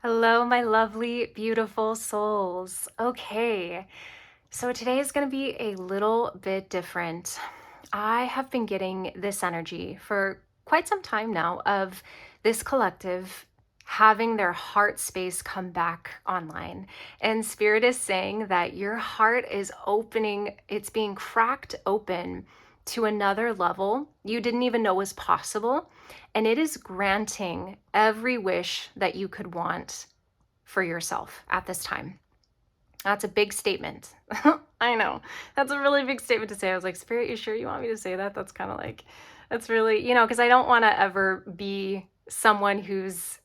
Hello, my lovely, beautiful souls. Okay, so today is going to be a little bit different. I have been getting this energy for quite some time now of this collective having their heart space come back online. And Spirit is saying that your heart is opening, it's being cracked open to another level you didn't even know was possible. And it is granting every wish that you could want for yourself at this time. That's a big statement. I know. That's a really big statement to say. I was like, Spirit, you sure you want me to say that? That's kind of like, that's really, because I don't want to ever be someone who's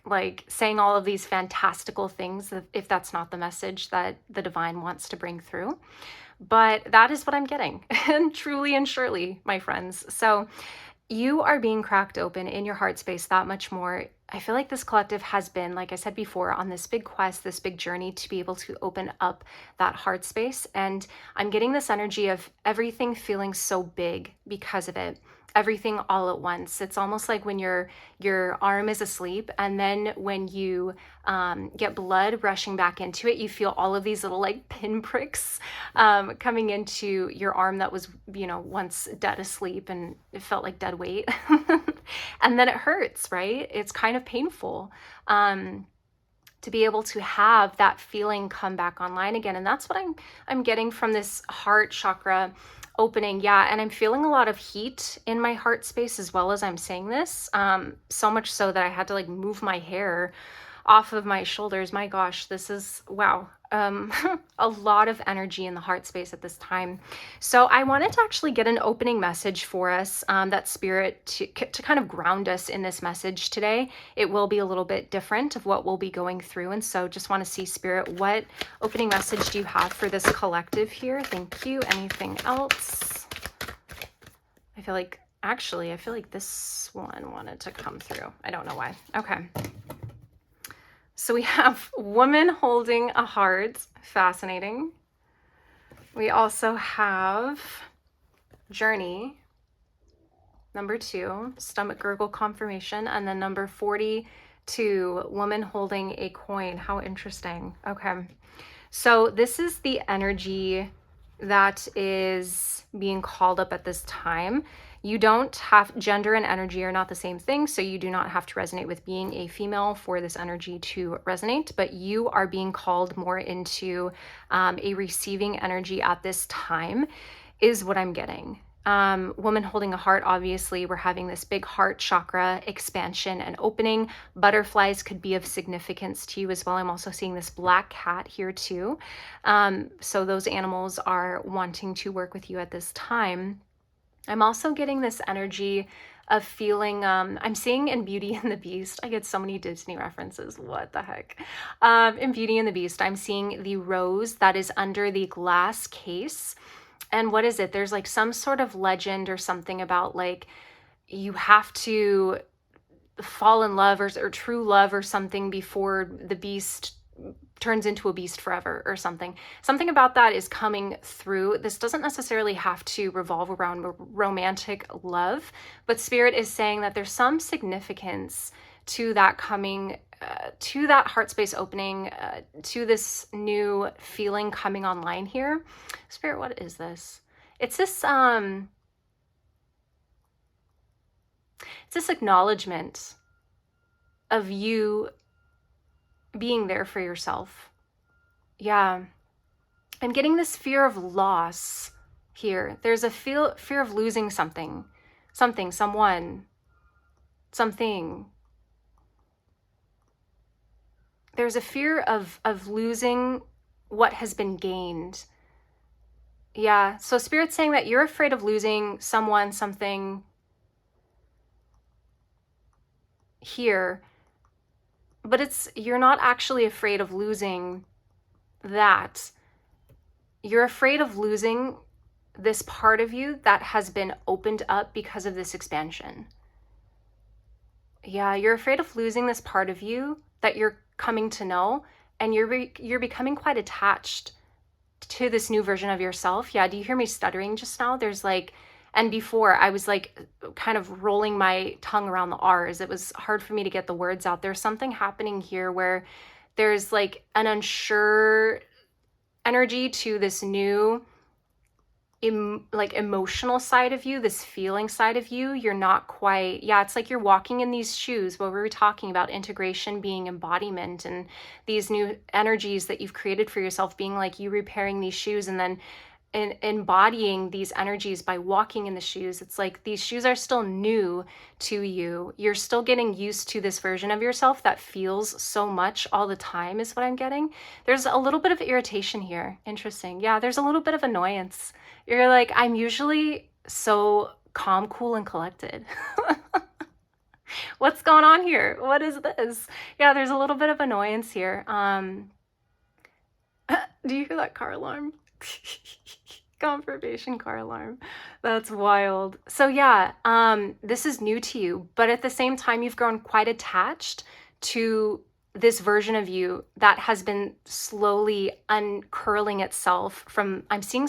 like saying all of these fantastical things if that's not the message that the divine wants to bring through. But that is what I'm getting, and truly and surely, my friends. So you are being cracked open in your heart space that much more. I feel like this collective has been, like I said before, on this big quest, this big journey to be able to open up that heart space. And I'm getting this energy of everything feeling so big because of it. Everything all at once. It's almost like when your arm is asleep, and then when you get blood rushing back into it, you feel all of these little like pinpricks coming into your arm that was, once dead asleep, and it felt like dead weight. And then it hurts, right? It's kind of painful. To be able to have that feeling come back online again. And that's what I'm getting from this heart chakra opening. Yeah, and I'm feeling a lot of heat in my heart space as well as I'm saying this. So much so that I had to like move my hair off of my shoulders. My gosh, this is wow. A lot of energy in the heart space at this time. So I wanted to actually get an opening message for us, that spirit to kind of ground us in this message today. It will be a little bit different of what we'll be going through. And so just want to see, Spirit, what opening message do you have for this collective here? Thank you. Anything else? I feel like this one wanted to come through. I don't know why. Okay. So we have woman holding a heart. Fascinating. We also have journey. Number 2, stomach gurgle confirmation. And then number 42, woman holding a coin. How interesting. Okay. So this is the energy that is being called up at this time. You don't have, gender and energy are not the same thing, so you do not have to resonate with being a female for this energy to resonate, but you are being called more into a receiving energy at this time is what I'm getting. Woman holding a heart, obviously we're having this big heart chakra expansion and opening. Butterflies could be of significance to you as well. I'm also seeing this black cat here too. So those animals are wanting to work with you at this time. I'm also getting this energy of feeling, I'm seeing in Beauty and the Beast, I get so many Disney references, what the heck. In Beauty and the Beast, I'm seeing the rose that is under the glass case. And what is it? There's like some sort of legend or something about like you have to fall in love or true love or something before the beast turns into a beast forever or something. Something about that is coming through. This doesn't necessarily have to revolve around romantic love, but Spirit is saying that there's some significance to that coming, to that heart space opening, to this new feeling coming online here. Spirit, what is this? It's this acknowledgement of you being there for yourself. Yeah. I'm getting this fear of loss here. There's a fear of losing something, someone, something. There's a fear of losing what has been gained. Yeah. So Spirit's saying that you're afraid of losing someone, something here, but you're not actually afraid of losing that. You're afraid of losing this part of you that has been opened up because of this expansion. Yeah, you're afraid of losing this part of you that you're coming to know, and you're becoming quite attached to this new version of yourself. Yeah, do you hear me stuttering just now? There's like, And before, I was like kind of rolling my tongue around the R's. It was hard for me to get the words out. There's something happening here where there's like an unsure energy to this new like emotional side of you, this feeling side of you. You're not quite, yeah, it's like you're walking in these shoes. What we were talking about, integration being embodiment, and these new energies that you've created for yourself being like you repairing these shoes, and then embodying these energies by walking in the shoes. It's like these shoes are still new to you. You're still getting used to this version of yourself that feels so much all the time, is what I'm getting. There's a little bit of irritation here. Interesting. Yeah, there's a little bit of annoyance. You're like, I'm usually so calm, cool, and collected. What's going on here? What is this? Yeah, there's a little bit of annoyance here. Do you hear that car alarm? Confirmation car alarm. That's wild. So yeah, this is new to you, but at the same time, you've grown quite attached to this version of you that has been slowly uncurling itself from, I'm seeing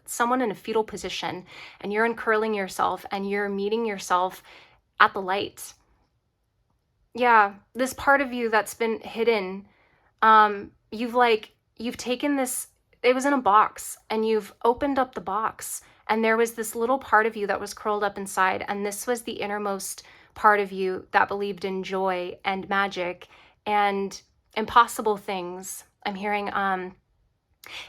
someone in a fetal position, and you're uncurling yourself and you're meeting yourself at the light. Yeah, this part of you that's been hidden, you've taken this, it was in a box, and you've opened up the box, and there was this little part of you that was curled up inside, and this was the innermost part of you that believed in joy and magic and impossible things. I'm hearing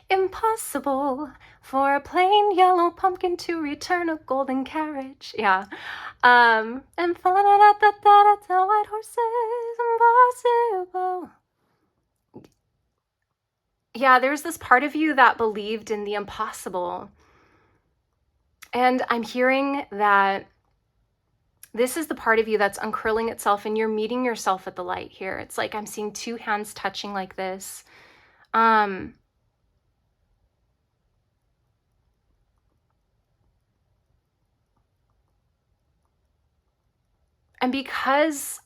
impossible for a plain yellow pumpkin to return a golden carriage. Yeah. And falling out the white horses, impossible. Yeah, there's this part of you that believed in the impossible. And I'm hearing that this is the part of you that's uncurling itself, and you're meeting yourself at the light here. It's like I'm seeing two hands touching like this. And because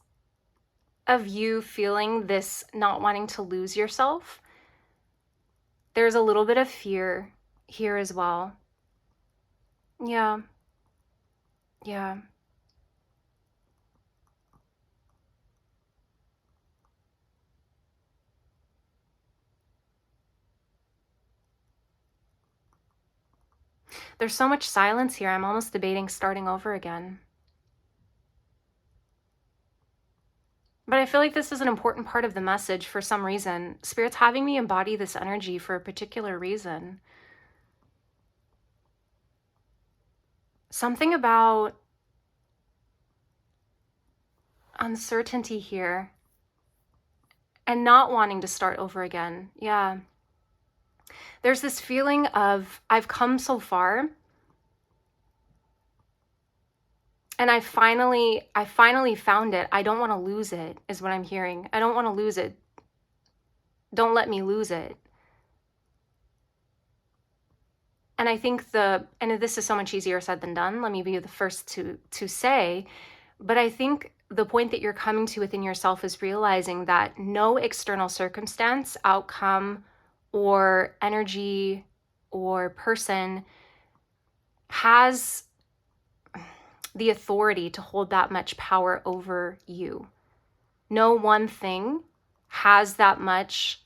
of you feeling this not wanting to lose yourself, there's a little bit of fear here as well. Yeah. Yeah. There's so much silence here. I'm almost debating starting over again. But I feel like this is an important part of the message for some reason. Spirit's having me embody this energy for a particular reason. Something about uncertainty here and not wanting to start over again. Yeah. There's this feeling of I've come so far, and I finally found it. I don't want to lose it, is what I'm hearing. I don't want to lose it. Don't let me lose it. And I think and this is so much easier said than done. Let me be the first to say, but I think the point that you're coming to within yourself is realizing that no external circumstance, outcome, or energy or person has the authority to hold that much power over you. No one thing has that much,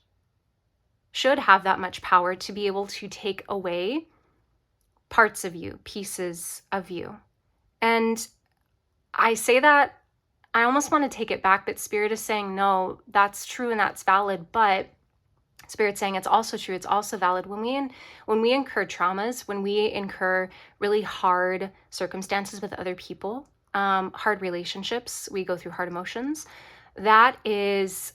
should have that much power to be able to take away parts of you, pieces of you. And I say that, I almost want to take it back, but Spirit is saying, no, that's true and that's valid, but Spirit's saying it's also true, it's also valid. When we incur traumas, when we incur really hard circumstances with other people, hard relationships, we go through hard emotions, that is,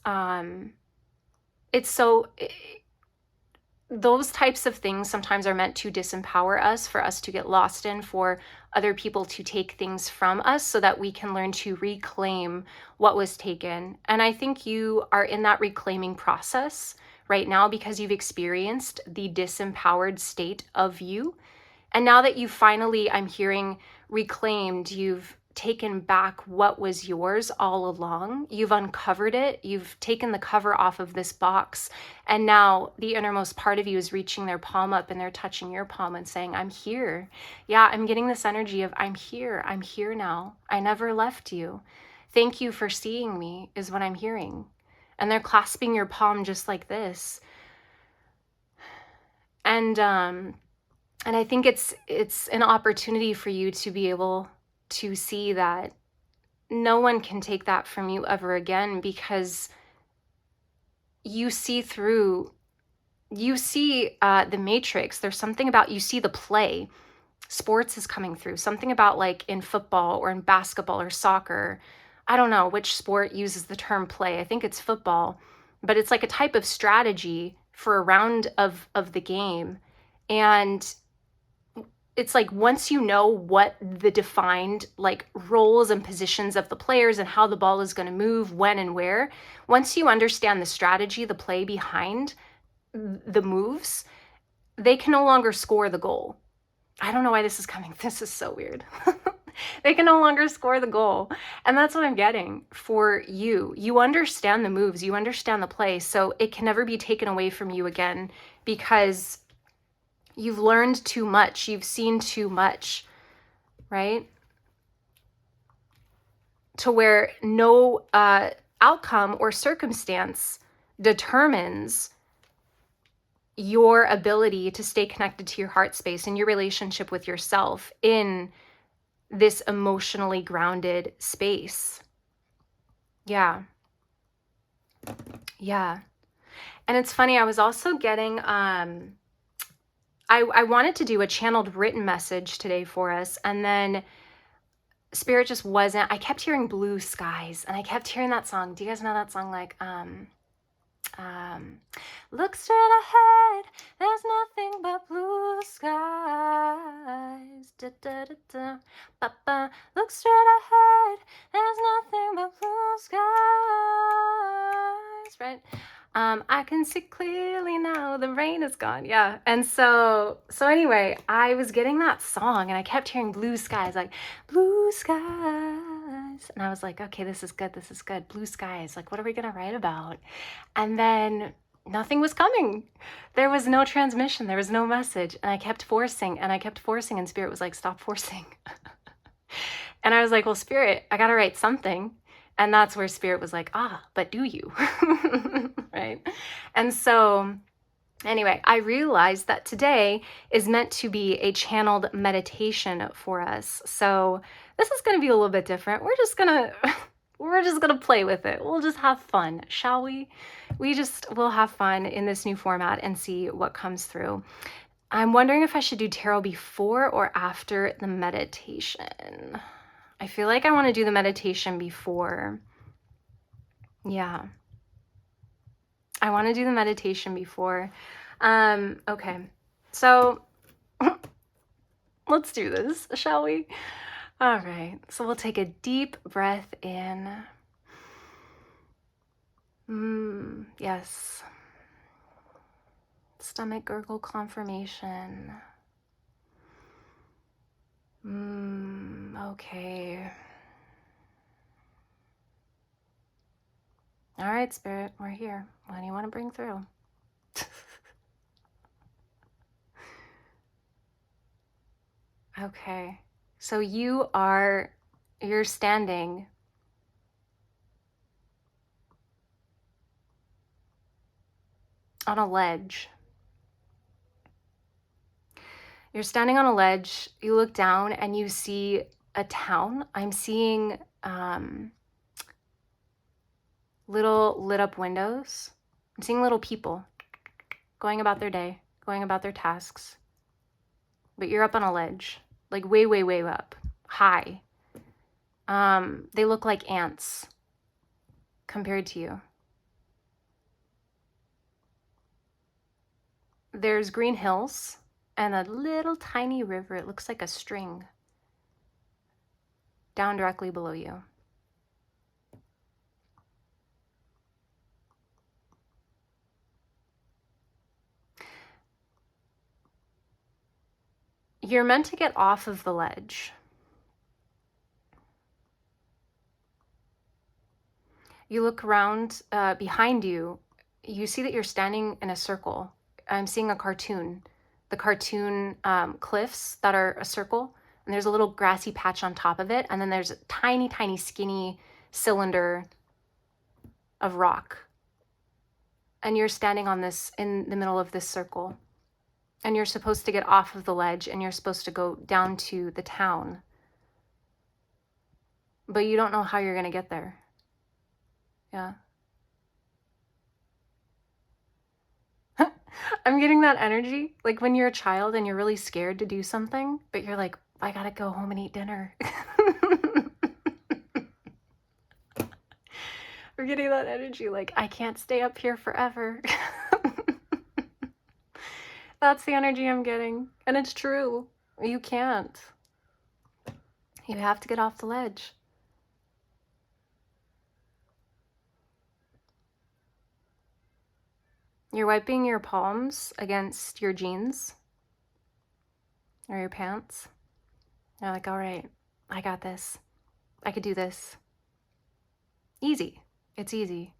those types of things sometimes are meant to disempower us, for us to get lost in, for other people to take things from us so that we can learn to reclaim what was taken. And I think you are in that reclaiming process right now because you've experienced the disempowered state of you. And now that you finally, I'm hearing, reclaimed, you've taken back what was yours all along. You've uncovered it. You've taken the cover off of this box. And now the innermost part of you is reaching their palm up and they're touching your palm and saying, I'm here. Yeah, I'm getting this energy of I'm here. I'm here now. I never left you. Thank you for seeing me is what I'm hearing. And they're clasping your palm just like this. And I think it's an opportunity for you to be able to see that no one can take that from you ever again, because you see through, you see the matrix. There's something about, you see the play. Sports is coming through. Something about like in football or in basketball or soccer. I don't know which sport uses the term play. I think it's football, but it's like a type of strategy for a round of the game. And it's like once you know what the defined like roles and positions of the players and how the ball is going to move, when and where, once you understand the strategy, the play behind the moves, they can no longer score the goal. I don't know why this is coming. This is so weird. They can no longer score the goal. And that's what I'm getting for you. You understand the moves, you understand the play, so it can never be taken away from you again, because you've learned too much. You've seen too much, right? To where no outcome or circumstance determines your ability to stay connected to your heart space and your relationship with yourself in this emotionally grounded space. Yeah. Yeah. And it's funny, I was also getting, I wanted to do a channeled written message today for us. And then Spirit just wasn't, I kept hearing Blue Skies, and I kept hearing that song. Do you guys know that song? Like, look straight ahead, there's nothing but blue skies. Da, da, da, da. Ba, ba. Look straight ahead, there's nothing but blue skies. Right? I can see clearly now, the rain is gone. Yeah. And so anyway, I was getting that song and I kept hearing blue skies, like blue skies. And I was like, okay, this is good. This is good. Blue skies. Like, what are we going to write about? And then nothing was coming. There was no transmission. There was no message. And I kept forcing and I kept forcing, and Spirit was like, stop forcing. And I was like, well, Spirit, I got to write something. And that's where Spirit was like, but do you? Right? And so anyway, I realized that today is meant to be a channeled meditation for us. So this is going to be a little bit different. We're just going to play with it. We'll just have fun, shall we? We'll have fun in this new format and see what comes through. I'm wondering if I should do tarot before or after the meditation. I feel like I want to do the meditation before. Yeah. I want to do the meditation before. Okay. So let's do this, shall we? All right. So we'll take a deep breath in. Yes. Stomach gurgle confirmation. Okay. All right, Spirit, we're here. What do you want to bring through? Okay. So you're standing on a ledge. You're standing on a ledge. You look down and you see a town. I'm seeing little lit up windows. I'm seeing little people going about their day, going about their tasks. But you're up on a ledge, like way, way, way up, high. They look like ants compared to you. There's green hills and a little tiny river. It looks like a string down directly below you. You're meant to get off of the ledge. You look around behind you, you see that you're standing in a circle. I'm seeing a cartoon. The cartoon cliffs that are a circle, and there's a little grassy patch on top of it, and then there's a tiny, tiny, skinny cylinder of rock. And you're standing on this in the middle of this circle. And you're supposed to get off of the ledge and you're supposed to go down to the town. But you don't know how you're going to get there. Yeah. I'm getting that energy. Like when you're a child and you're really scared to do something, but you're like, I gotta go home and eat dinner. We're getting that energy. Like, I can't stay up here forever. That's the energy I'm getting. And it's true. You can't. You have to get off the ledge. You're wiping your palms against your jeans or your pants. You're like, all right, I got this. I could do this. Easy. It's easy.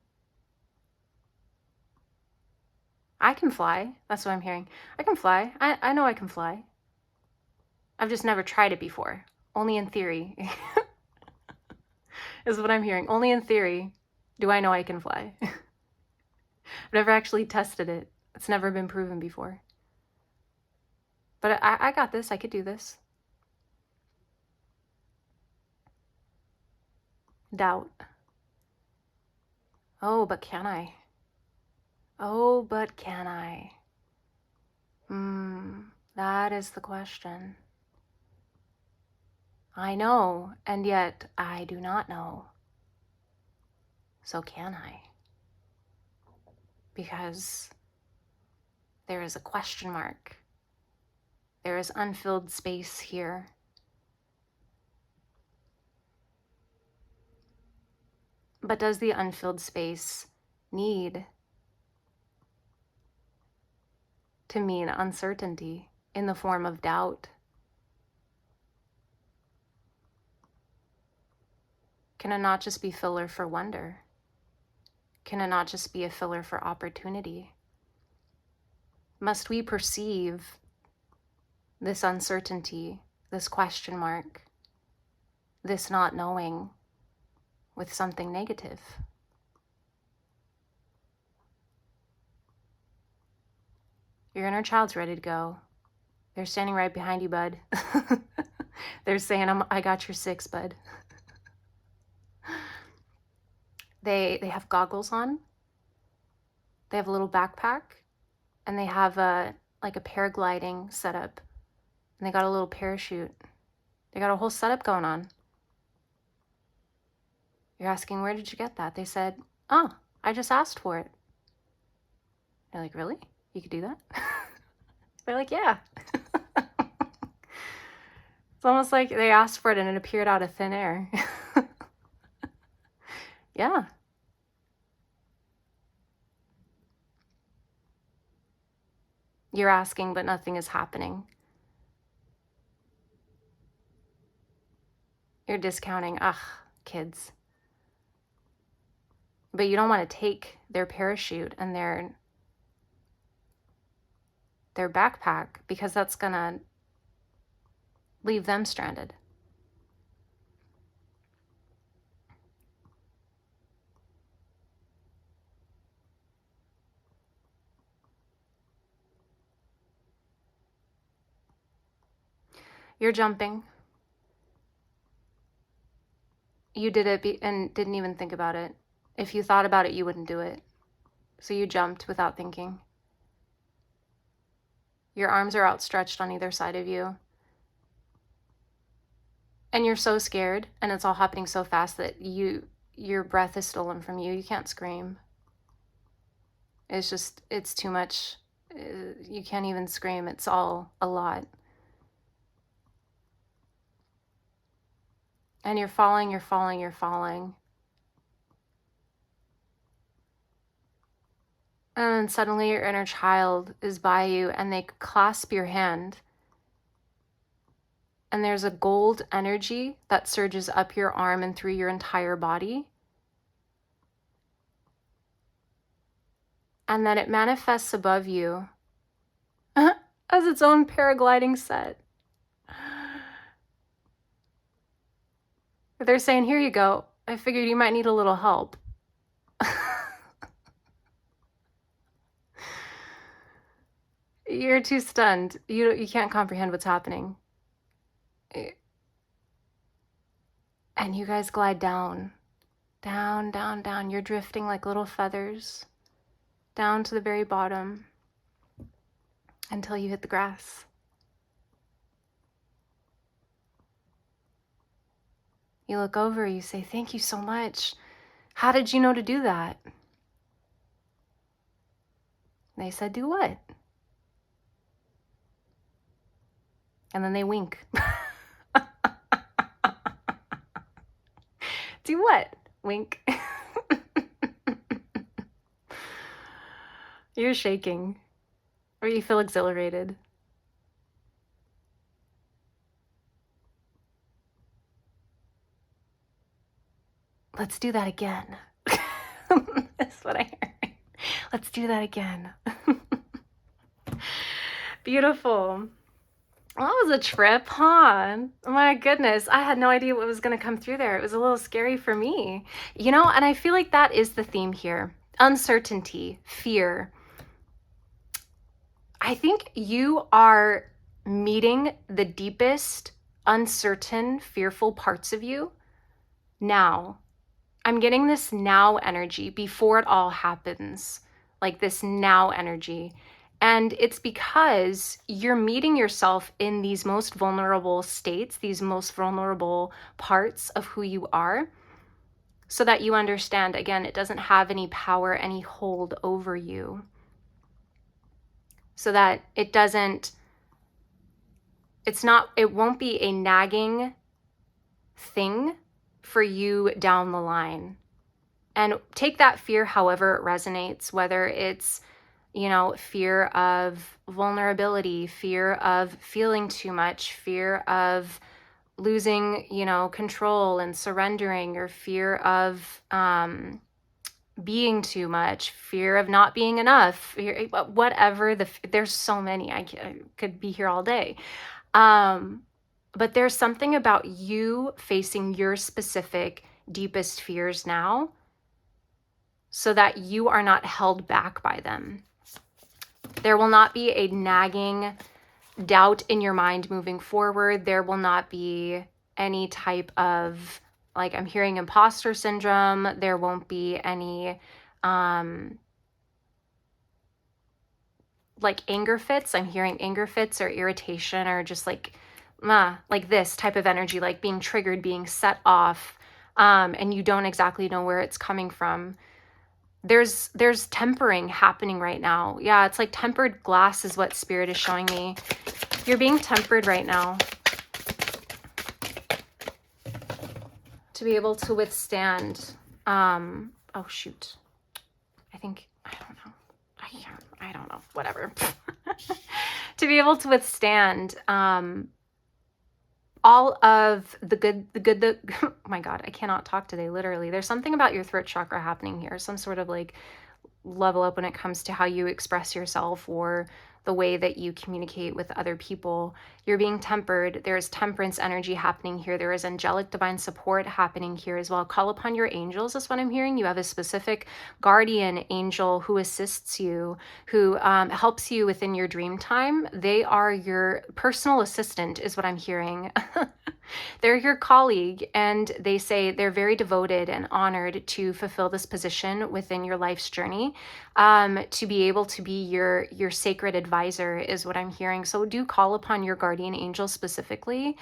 I can fly. That's what I'm hearing. I can fly. I know I can fly. I've just never tried it before. Only in theory. Is what I'm hearing. Only in theory do I know I can fly. I've never actually tested it. It's never been proven before. But I got this. I could do this. Doubt. Oh, but can I? Oh, but can I? That is the question. I know, and yet I do not know. So can I? Because there is a question mark. There is unfilled space here. But does the unfilled space need to mean uncertainty in the form of doubt? Can it not just be filler for wonder? Can it not just be a filler for opportunity? Must we perceive this uncertainty, this question mark, this not knowing with something negative? Your inner child's ready to go. They're standing right behind you, bud. They're saying, I got your six, bud. They have goggles on. They have a little backpack, and they have a paragliding setup, and they got a little parachute. They got a whole setup going on. You're asking, where did you get that? They said, oh, I just asked for it. You're like, really? You could do that? They're like, yeah. It's almost like they asked for it and it appeared out of thin air. Yeah. You're asking, but nothing is happening. You're discounting, kids. But you don't want to take their parachute and their backpack, because that's gonna leave them stranded. You're jumping. You did it and didn't even think about it. If you thought about it, you wouldn't do it. So you jumped without thinking. Your arms are outstretched on either side of you. And you're so scared, and it's all happening so fast that your breath is stolen from you. You can't scream. It's too much. You can't even scream. It's all a lot. And you're falling, you're falling, you're falling. And then suddenly your inner child is by you and they clasp your hand. And there's a gold energy that surges up your arm and through your entire body. and then it manifests above you as its own paragliding set. They're saying, here you go. I figured you might need a little help. You're too stunned. You can't comprehend what's happening. And you guys glide down, down, down, down. You're drifting like little feathers down to the very bottom until you hit the grass. You look over, you say, thank you so much. How did you know to do that? They said, do what? And then they wink. Do what? Wink. You're shaking, or you feel exhilarated. Let's do that again. That's what I heard. Let's do that again. Beautiful. Well, that was a trip, huh? My goodness, I had no idea what was going to come through there. It was a little scary for me. And I feel like that is the theme here. Uncertainty, fear. I think you are meeting the deepest, uncertain, fearful parts of you now. I'm getting this now energy before it all happens, like this now energy. And it's because you're meeting yourself in these most vulnerable states, these most vulnerable parts of who you are, so that you understand, again, it doesn't have any power, any hold over you. So that it won't be a nagging thing for you down the line. And take that fear however it resonates, whether it's fear of vulnerability, fear of feeling too much, fear of losing, control and surrendering, or fear of being too much, fear of not being enough, whatever. There's so many. I could be here all day. But there's something about you facing your specific deepest fears now, so that you are not held back by them. There will not be a nagging doubt in your mind moving forward. There will not be any type of, like, I'm hearing imposter syndrome. There won't be any like anger fits. I'm hearing anger fits or irritation, or just like this type of energy, like being triggered, being set off, and you don't exactly know where it's coming from. There's tempering happening right now. Yeah, it's like tempered glass is what Spirit is showing me. You're being tempered right now to be able to withstand. Oh shoot. I don't know. I don't know. Whatever. To be able to withstand all of oh my God, I cannot talk today, literally. There's something about your throat chakra happening here, some sort of like level up when it comes to how you express yourself or the way that you communicate with other people. You're being tempered. There's temperance energy happening here. There is angelic divine support happening here as well. Call upon your angels is what I'm hearing. You have a specific guardian angel who assists you, who helps you within your dream time. They are your personal assistant is what I'm hearing. They're your colleague, and they say they're very devoted and honored to fulfill this position within your life's journey, to be able to be your sacred advisor is what I'm hearing. So do call upon your guardian angel specifically.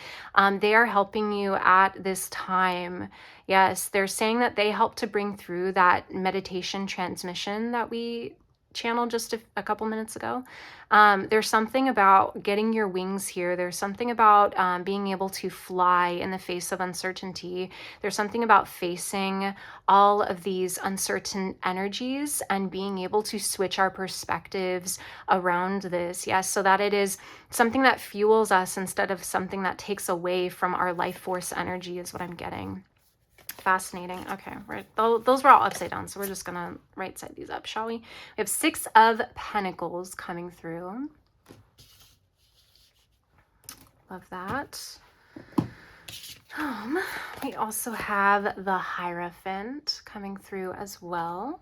They are helping you at this time. Yes, they're saying that they help to bring through that meditation transmission that we channeled just a couple minutes ago. There's something about getting your wings here. There's something about being able to fly in the face of uncertainty. There's something about facing all of these uncertain energies and being able to switch our perspectives around this. Yes, so that it is something that fuels us instead of something that takes away from our life force energy is what I'm getting. fascinating. Okay, right. Those were all upside down, so we're just gonna right side these up, shall we? We have 6 of Pentacles coming through. Love that. We also have the Hierophant coming through as well.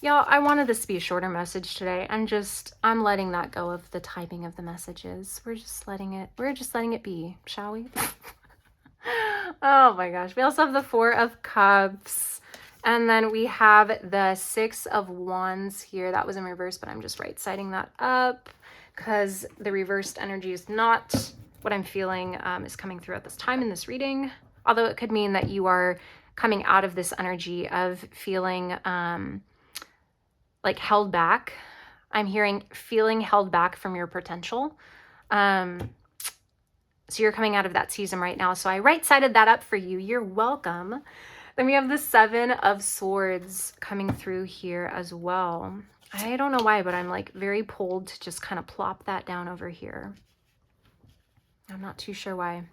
Y'all, I wanted this to be a shorter message today. I'm letting that go of the typing of the messages. We're just letting it be, shall we? Oh my gosh. We also have the 4 of Cups. And then we have the 6 of Wands here. That was in reverse, but I'm just right-siding that up because the reversed energy is not what I'm feeling is coming through at this time in this reading. Although it could mean that you are coming out of this energy of feeling like held back. I'm hearing feeling held back from your potential. So you're coming out of that season right now. So I right-sided that up for you. You're welcome. Then we have the 7 of Swords coming through here as well. I don't know why, but I'm like very pulled to just kind of plop that down over here. I'm not too sure why.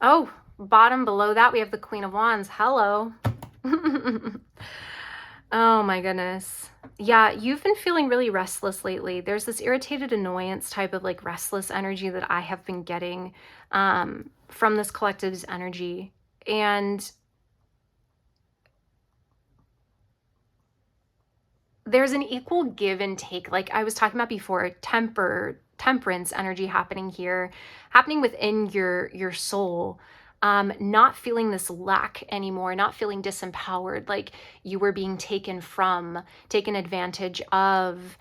Oh, bottom below that, we have the Queen of Wands. Hello. Oh my goodness. Yeah, you've been feeling really restless lately. There's this irritated annoyance type of like restless energy that I have been getting from this collective's energy. And there's an equal give and take. Like I was talking about before, temperance energy happening here, happening within your soul. Not feeling this lack anymore, not feeling disempowered, like you were being taken advantage of,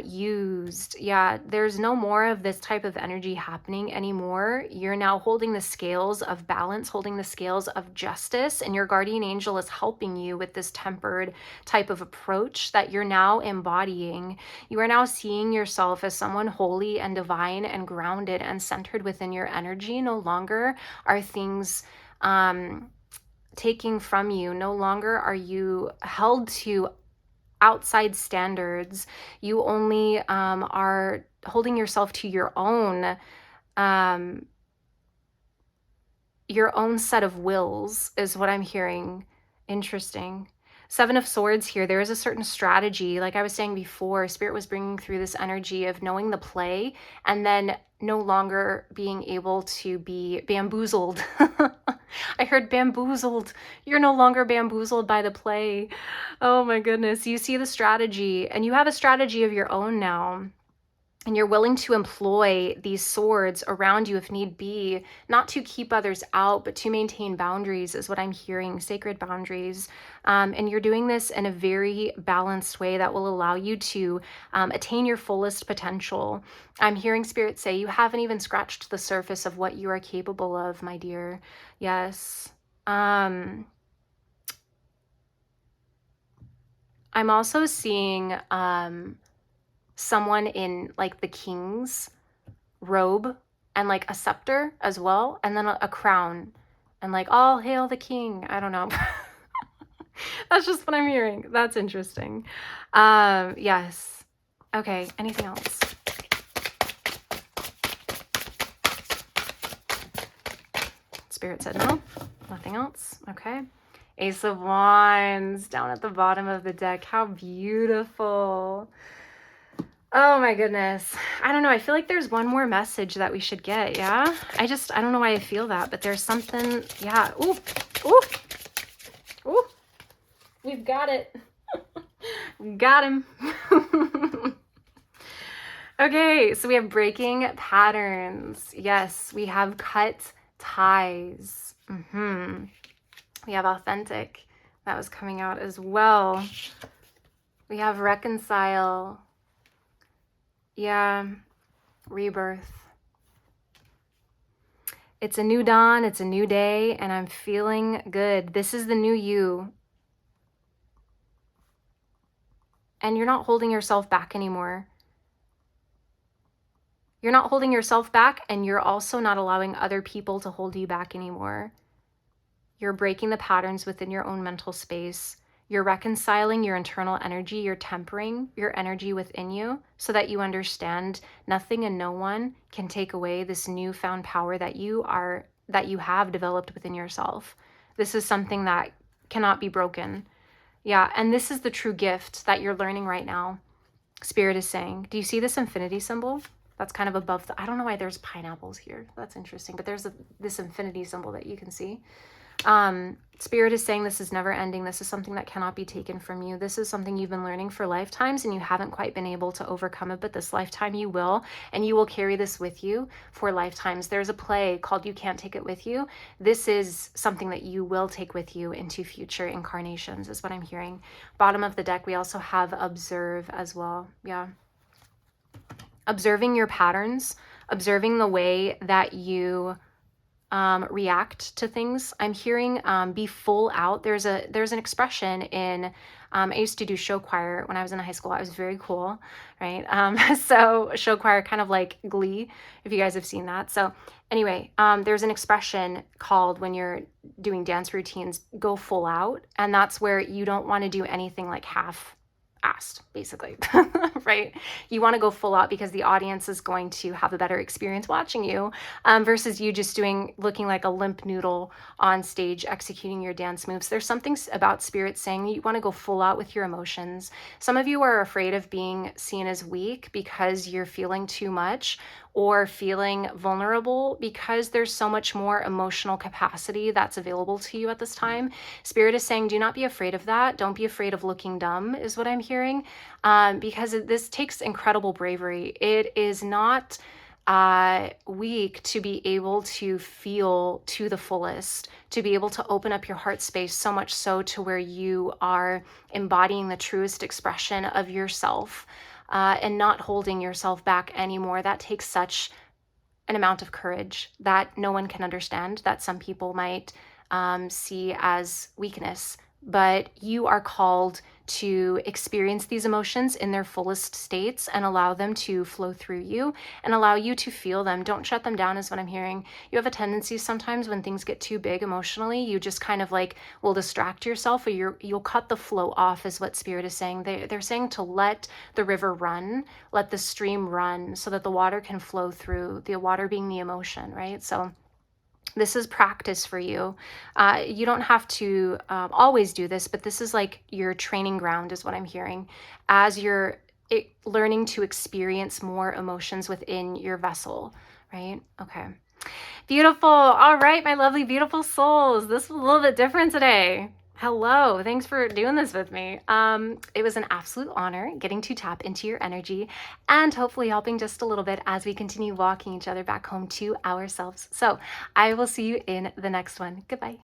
used. Yeah, there's no more of this type of energy happening anymore. You're now holding the scales of balance, holding the scales of justice, and your guardian angel is helping you with this tempered type of approach that you're now embodying. You are now seeing yourself as someone holy and divine and grounded and centered within your energy. No longer are things taking from you. No longer are you held to outside standards. You only are holding yourself to your own set of wills is what I'm hearing. Interesting. 7 of Swords here. There is a certain strategy. Like I was saying before, Spirit was bringing through this energy of knowing the play and then no longer being able to be bamboozled. I heard bamboozled. You're no longer bamboozled by the play. Oh my goodness. You see the strategy and you have a strategy of your own now. And you're willing to employ these swords around you if need be, not to keep others out, but to maintain boundaries is what I'm hearing, sacred boundaries. And you're doing this in a very balanced way that will allow you to attain your fullest potential. I'm hearing Spirit say you haven't even scratched the surface of what you are capable of, my dear. Yes. I'm also seeing someone in like the king's robe and like a scepter as well, and then a crown and like all hail the king. I don't know. That's just what I'm hearing. That's interesting. Yes. Okay, anything else? Spirit said no. Nothing else. Okay. Ace of Wands down at the bottom of the deck. How beautiful. Oh my goodness. I don't know. I feel like there's one more message that we should get. Yeah. I don't know why I feel that, but there's something. Yeah. Ooh. Ooh. Ooh. We've got it. Got him. Okay. So we have breaking patterns. Yes. We have cut ties. We have authentic. That was coming out as well. We have reconcile. Yeah, rebirth. It's a new dawn, it's a new day, and I'm feeling good. This is the new you. And you're not holding yourself back anymore. You're not holding yourself back, and you're also not allowing other people to hold you back anymore. You're breaking the patterns within your own mental space. You're reconciling your internal energy, you're tempering your energy within you so that you understand nothing and no one can take away this newfound power that you are that you have developed within yourself. This is something that cannot be broken. Yeah, and this is the true gift that you're learning right now. Spirit is saying, do you see this infinity symbol? That's kind of above I don't know why there's pineapples here. That's interesting, but there's this infinity symbol that you can see. Spirit is saying this is never ending. This is something that cannot be taken from you. This is something you've been learning for lifetimes and you haven't quite been able to overcome it, but this lifetime you will, and you will carry this with you for lifetimes. There's a play called You Can't Take It With You. This is something that you will take with you into future incarnations, is what I'm hearing. Bottom of the deck, we also have observe as well. Yeah. Observing your patterns, observing the way that you react to things. I'm hearing be full out. There's an expression in I used to do show choir when I was in high school. I was very cool, right? So show choir, kind of like Glee, if you guys have seen that. So anyway, there's an expression called, when you're doing dance routines, go full out, and that's where you don't want to do anything like half asked, basically. Right? You want to go full out because the audience is going to have a better experience watching you, versus you just looking like a limp noodle on stage executing your dance moves. There's something about Spirit saying you want to go full out with your emotions. Some of you are afraid of being seen as weak because you're feeling too much, or feeling vulnerable because there's so much more emotional capacity that's available to you at this time. Spirit is saying, do not be afraid of that. Don't be afraid of looking dumb, is what I'm hearing, because this takes incredible bravery. It is not weak to be able to feel to the fullest, to be able to open up your heart space, so much so to where you are embodying the truest expression of yourself, and not holding yourself back anymore. That takes such an amount of courage that no one can understand, that some people might see as weakness. But you are called to experience these emotions in their fullest states and allow them to flow through you and allow you to feel them. Don't shut them down, is what I'm hearing. You have a tendency sometimes when things get too big emotionally, you just kind of like will distract yourself, or you'll cut the flow off, is what Spirit is saying. They're saying to let the river run, let the stream run, so that the water can flow through, the water being the emotion, right? So this is practice for you. You don't have to always do this, but this is like your training ground, is what I'm hearing, as you're learning to experience more emotions within your vessel, right? Okay. Beautiful. All right, my lovely, beautiful souls. This was a little bit different today. Hello. Thanks for doing this with me. It was an absolute honor getting to tap into your energy and hopefully helping just a little bit as we continue walking each other back home to ourselves. So I will see you in the next one. Goodbye.